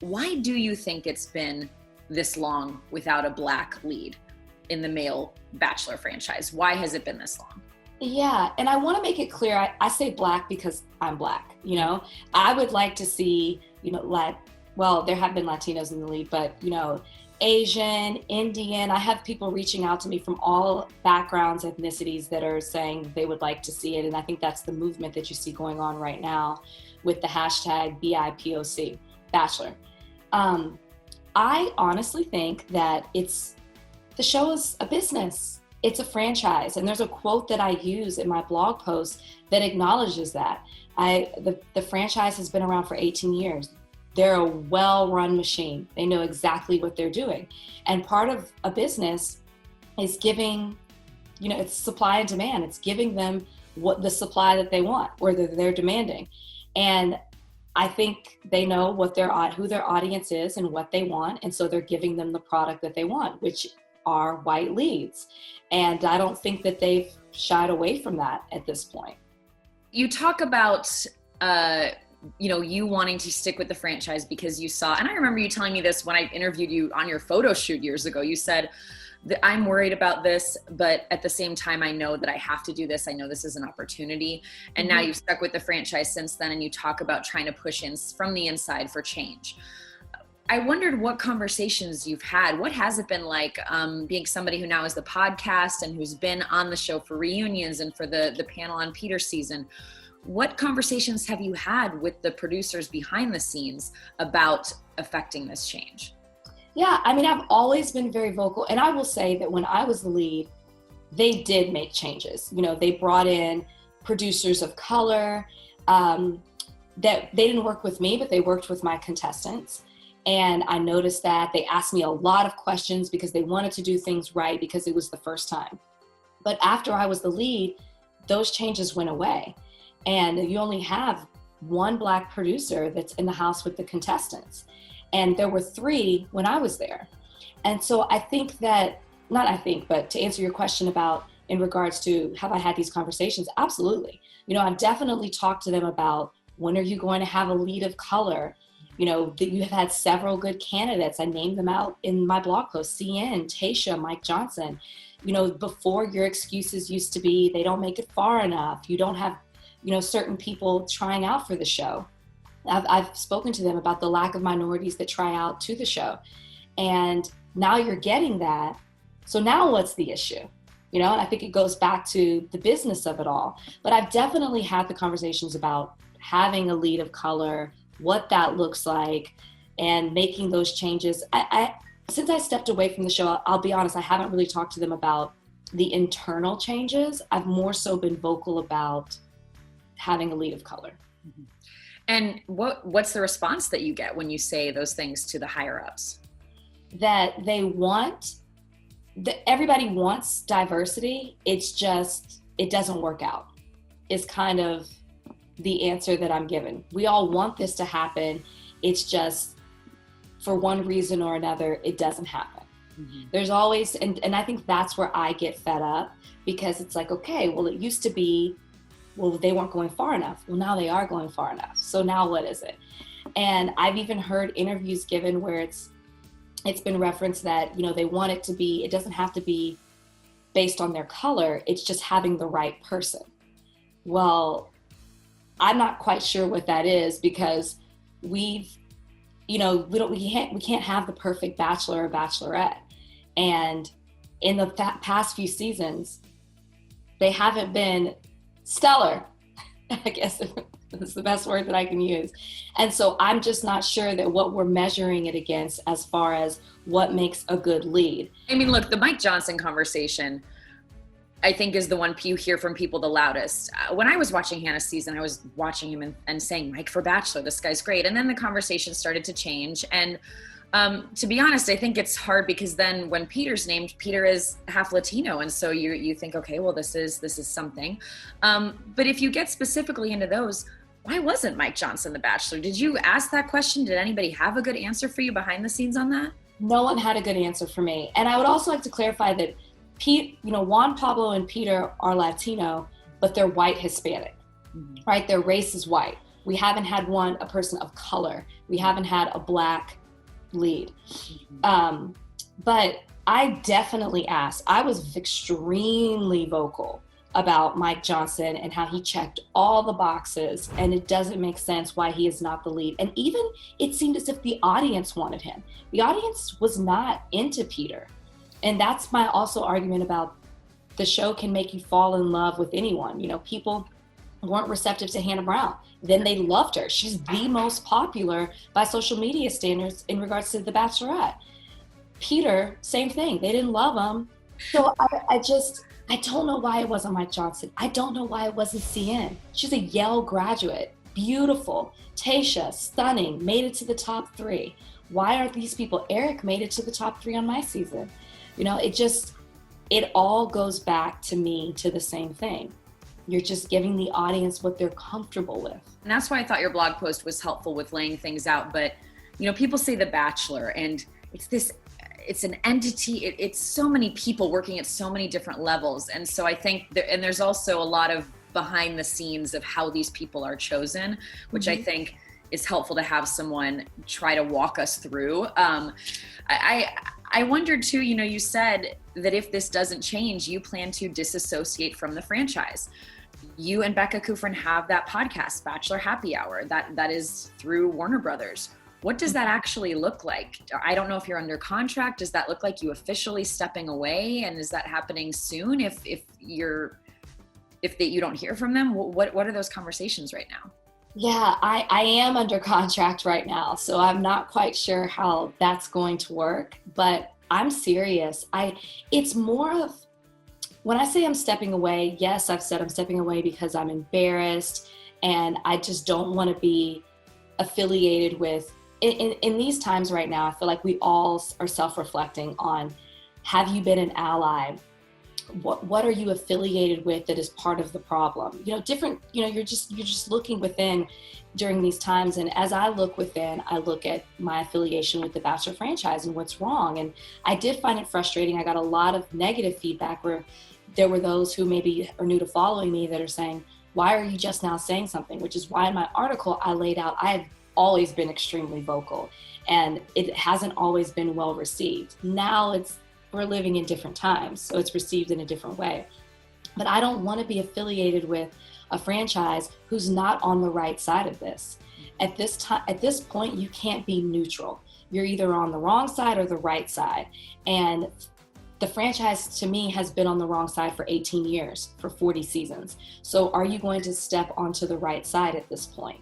Why do you think it's been this long without a Black lead in the male Bachelor franchise? Why has it been this long? Yeah, and I want to make it clear, I say Black because I'm Black, I would like to see, there have been Latinos in the lead, but, Asian, Indian, I have people reaching out to me from all backgrounds, ethnicities that are saying they would like to see it. And I think that's the movement that you see going on right now with the hashtag BIPOC, Bachelor. I honestly think that the show is a business. It's a franchise. And there's a quote that I use in my blog post that acknowledges that. The franchise has been around for 18 years. They're a well-run machine. They know exactly what they're doing. And part of a business is giving, it's supply and demand. It's giving them what the supply that they want or that they're demanding. And I think they know who their audience is and what they want. And so they're giving them the product that they want, which are white leads. And I don't think that they've shied away from that at this point. You talk about, you wanting to stick with the franchise because you saw, and I remember you telling me this when I interviewed you on your photo shoot years ago, you said that I'm worried about this, but at the same time, I know that I have to do this. I know this is an opportunity. And now you've stuck with the franchise since then, and you talk about trying to push in from the inside for change. I wondered what conversations you've had. What has it been like being somebody who now has the podcast and who's been on the show for reunions and for the panel on Peter's season? What conversations have you had with the producers behind the scenes about affecting this change? Yeah, I've always been very vocal. And I will say that when I was the lead, they did make changes. They brought in producers of color that they didn't work with me, but they worked with my contestants. And I noticed that they asked me a lot of questions because they wanted to do things right because it was the first time. But after I was the lead, those changes went away. And you only have one Black producer that's in the house with the contestants. And there were 3 when I was there. And so I think that, but to answer your question about in regards to have I had these conversations, absolutely. I've definitely talked to them about when are you going to have a lead of color? That you have had several good candidates. I named them out in my blog post, CN, Tasha, Mike Johnson. Before your excuses used to be, they don't make it far enough. You don't have certain people trying out for the show. I've spoken to them about the lack of minorities that try out to the show. And now you're getting that. So now what's the issue? And I think it goes back to the business of it all. But I've definitely had the conversations about having a lead of color, what that looks like, and making those changes. Since I stepped away from the show, I'll be honest, I haven't really talked to them about the internal changes. I've more so been vocal about having a lead of color. Mm-hmm. And what's the response that you get when you say those things to the higher ups? That everybody wants diversity. It's just, it doesn't work out. Is kind of the answer that I'm given. We all want this to happen. It's just, for one reason or another, it doesn't happen. Mm-hmm. There's always, and I think that's where I get fed up, because it's like, okay, well, it used to be, well, they weren't going far enough. Well, now they are going far enough. So now what is it? And I've even heard interviews given where it's been referenced that, they want it to be, it doesn't have to be based on their color. It's just having the right person. Well, I'm not quite sure what that is, because we can't have the perfect bachelor or bachelorette. And in the past few seasons, they haven't been stellar, I guess that's the best word that I can use. And so I'm just not sure that what we're measuring it against as far as what makes a good lead. Look, the Mike Johnson conversation, I think, is the one you hear from people the loudest. When I was watching Hannah's season, I was watching him and saying, Mike for Bachelor, this guy's great. And then the conversation started to change. And to be honest, I think it's hard because then when Peter's named, Peter is half Latino. And so you think, okay, well, this is something. But if you get specifically into those, why wasn't Mike Johnson the Bachelor? Did you ask that question? Did anybody have a good answer for you behind the scenes on that? No one had a good answer for me. And I would also like to clarify that Juan Pablo and Peter are Latino, but they're white Hispanic, right? Their race is white. We haven't had a person of color. We haven't had a Black lead. But I definitely asked. I was extremely vocal about Mike Johnson and how he checked all the boxes, and it doesn't make sense why he is not the lead. And even it seemed as if the audience wanted him. The audience was not into Peter. And that's my also argument about the show can make you fall in love with anyone. You know, people weren't receptive to Hannah Brown. Then they loved her. She's the most popular by social media standards in regards to The Bachelorette. Peter, same thing. They didn't love him. So I don't know why it wasn't Mike Johnson. I don't know why it wasn't CN. She's a Yale graduate, beautiful. Tayshia, stunning, made it to the top 3. Why aren't these people? Eric made it to the top 3 on my season. You know, it all goes back to me to the same thing. You're just giving the audience what they're comfortable with. And that's why I thought your blog post was helpful with laying things out. But, you know, people say The Bachelor, and it's an entity. It's so many people working at so many different levels. And so I think there's also a lot of behind the scenes of how these people are chosen, which I think is helpful to have someone try to walk us through. I wondered too, you know, you said that if this doesn't change, you plan to disassociate from the franchise. You and Becca Kufrin have that podcast, Bachelor Happy Hour, that is through Warner Brothers. What does that actually look like? I don't know if you're under contract. Does that look like you officially stepping away? And is that happening soon if you don't hear from them? What are those conversations right now? Yeah, I am under contract right now, so I'm not quite sure how that's going to work, but I'm serious. It's more of, when I say I'm stepping away, yes, I've said I'm stepping away because I'm embarrassed and I just don't want to be affiliated with, in these times right now, I feel like we all are self-reflecting on, have you been an ally? What are you affiliated with that is part of the problem? You know, you're just looking within during these times. And as I look within, I look at my affiliation with the Bachelor franchise and what's wrong. And I did find it frustrating. I got a lot of negative feedback where there were those who maybe are new to following me that are saying, why are you just now saying something? Which is why in my article I laid out, I have always been extremely vocal and it hasn't always been well received. Now we're living in different times, so it's received in a different way. But I don't want to be affiliated with a franchise who's not on the right side of this. At this point, you can't be neutral. You're either on the wrong side or the right side. And the franchise, to me, has been on the wrong side for 18 years, for 40 seasons. So are you going to step onto the right side at this point?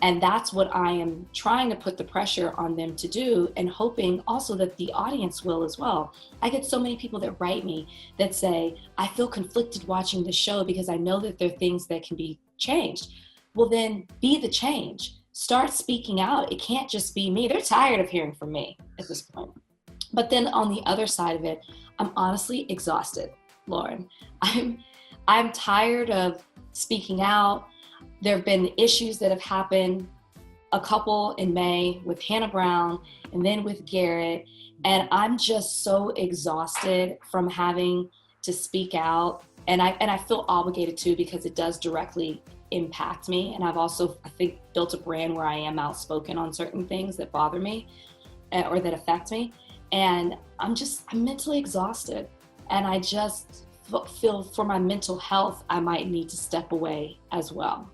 And that's what I am trying to put the pressure on them to do, and hoping also that the audience will as well. I get so many people that write me that say, I feel conflicted watching the show because I know that there are things that can be changed. Well, then be the change. Start speaking out. It can't just be me. They're tired of hearing from me at this point. But then on the other side of it, I'm honestly exhausted, Lauren. I'm tired of speaking out. There have been issues that have happened, a couple in May with Hannah Brown and then with Garrett. And I'm just so exhausted from having to speak out. And I feel obligated to, because it does directly impact me. And I've also, I think, built a brand where I am outspoken on certain things that bother me or that affect me. And I'm mentally exhausted. And I just feel for my mental health, I might need to step away as well.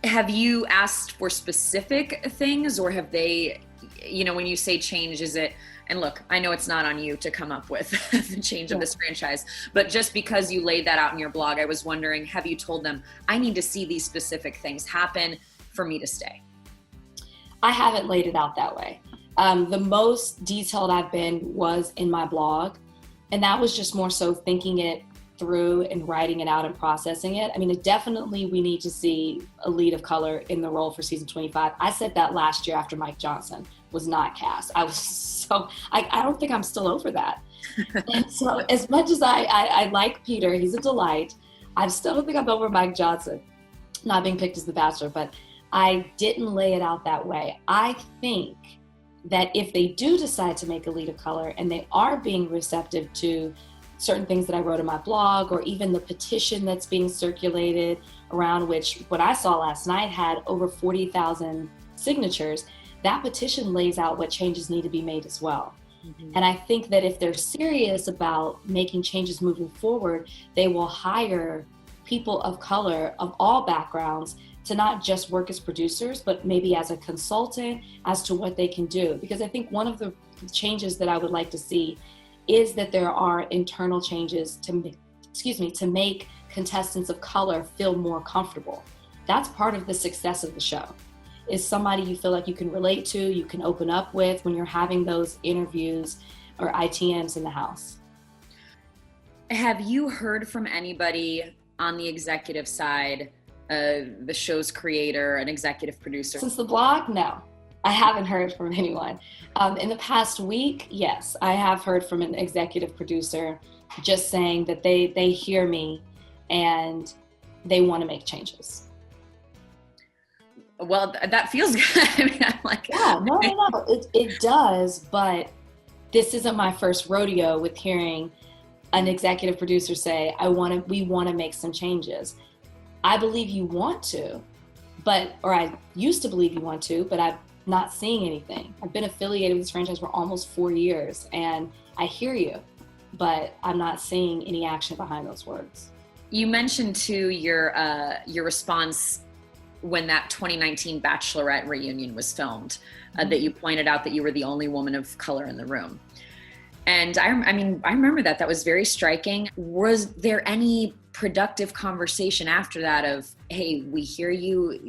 Have you asked for specific things, or have they, you know, when you say change, is it, and look, I know it's not on you to come up with the change of this franchise, but just because you laid that out in your blog, I was wondering, have you told them, I need to see these specific things happen for me to stay? I haven't laid it out that way. The most detailed I've been was in my blog. And that was just more so thinking it through and writing it out and processing it. I mean, definitely we need to see a lead of color in the role for season 25. I said that last year after Mike Johnson was not cast. I don't think I'm still over that. And so as much as I like Peter, he's a delight, I still don't think I'm over Mike Johnson not being picked as the Bachelor, but I didn't lay it out that way. I think that if they do decide to make a lead of color and they are being receptive to certain things that I wrote in my blog, or even the petition that's being circulated around, which what I saw last night had over 40,000 signatures. That petition lays out what changes need to be made as well. Mm-hmm. And I think that if they're serious about making changes moving forward, they will hire people of color of all backgrounds to not just work as producers, but maybe as a consultant as to what they can do. Because I think one of the changes that I would like to see is that there are internal changes to make contestants of color feel more comfortable. That's part of the success of the show, is somebody you feel like you can relate to, you can open up with when you're having those interviews or ITMs in the house. Have you heard from anybody on the executive side, the show's creator, an executive producer? Since the blog, no. I haven't heard from anyone. In the past week, yes, I have heard from an executive producer just saying that they hear me and they want to make changes. Well, that feels good. I mean, I'm like, yeah, no, it does. But this isn't my first rodeo with hearing an executive producer say, we want to make some changes. I believe you want to, or I used to believe you want to, but I'm not seeing anything. I've been affiliated with this franchise for almost 4 years, and I hear you, but I'm not seeing any action behind those words. You mentioned too your response when that 2019 Bachelorette reunion was filmed, that you pointed out that you were the only woman of color in the room. And I remember that was very striking. Was there any productive conversation after that of, hey, we hear you,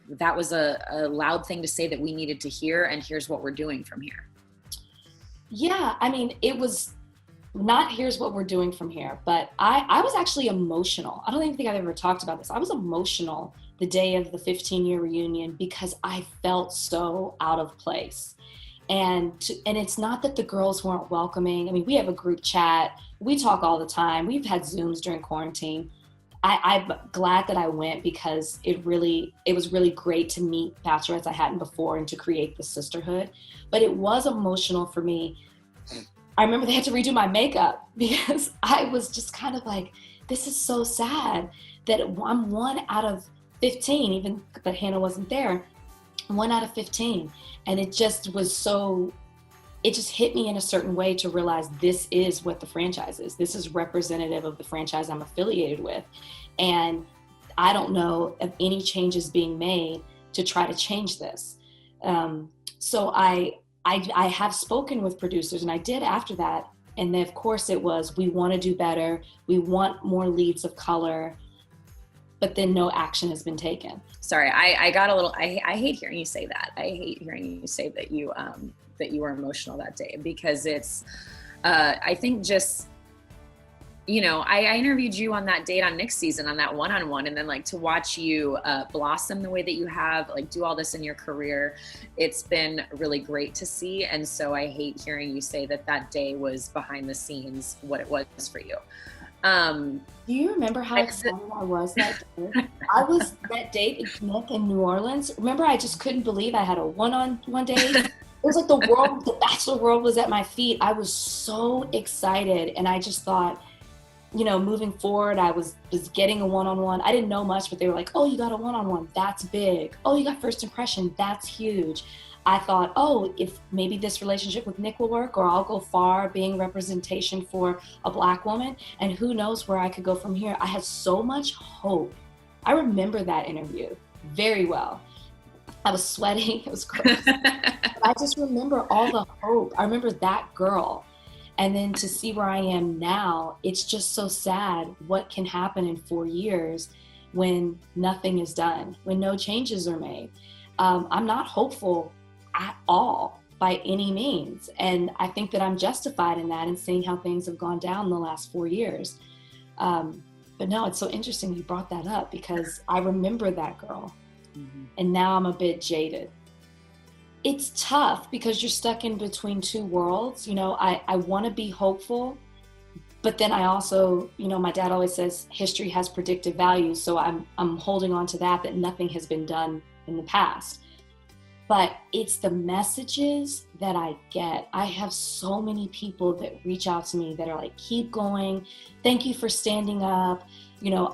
that was a loud thing to say that we needed to hear, and here's what we're doing from here? Yeah, it was not here's what we're doing from here, but I was actually emotional. I don't even think I've ever talked about this. I was emotional the day of the 15-year reunion because I felt so out of place. And it's not that the girls weren't welcoming. We have a group chat. We talk all the time. We've had Zooms during quarantine. I'm glad that I went because it was really great to meet bachelorettes I hadn't before and to create the sisterhood. But it was emotional for me. I remember they had to redo my makeup because I was just kind of like, this is so sad that I'm 1 out of 15, even that Hannah wasn't there, 1 out of 15. And it just hit me in a certain way to realize this is what the franchise is. This is representative of the franchise I'm affiliated with. And I don't know of any changes being made to try to change this. So I have spoken with producers, and I did after that. And then of course it was, we want to do better. We want more leads of color, but then no action has been taken. Sorry, I got a little, I hate hearing you say that. I hate hearing you say that you were emotional that day, because it's, I think just, I interviewed you on that date on Nick's season, on that one-on-one, and then to watch you blossom the way that you have, do all this in your career, it's been really great to see. And so I hate hearing you say that day was behind the scenes what it was for you. Do you remember how excited I was that day? I was that date with Nick in New Orleans. Remember, I just couldn't believe I had a one-on-one date. It was like the Bachelor world was at my feet. I was so excited, and I just thought, moving forward, I was getting a one-on-one. I didn't know much, but they were like, oh, you got a one-on-one. That's big. Oh, you got first impression. That's huge. I thought, oh, if maybe this relationship with Nick will work, or I'll go far being representation for a Black woman, and who knows where I could go from here. I had so much hope. I remember that interview very well. I was sweating. It was gross. I just remember all the hope. I remember that girl. And then to see where I am now, it's just so sad what can happen in 4 years when nothing is done, when no changes are made. I'm not hopeful at all by any means. And I think that I'm justified in that, and seeing how things have gone down in the last 4 years. But no, it's so interesting you brought that up, because I remember that girl. Mm-hmm. And now I'm a bit jaded. It's tough because you're stuck in between two worlds. I want to be hopeful, but then I also, my dad always says history has predictive value. So I'm holding on to that nothing has been done in the past. but it's the messages that I get. I have so many people that reach out to me that are like, keep going. Thank you for standing up. You know,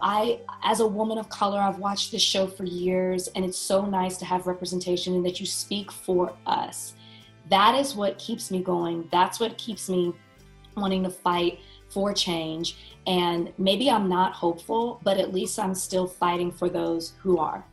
as a woman of color, I've watched this show for years, and it's so nice to have representation and that you speak for us. That is what keeps me going. That's what keeps me wanting to fight for change. And maybe I'm not hopeful, but at least I'm still fighting for those who are.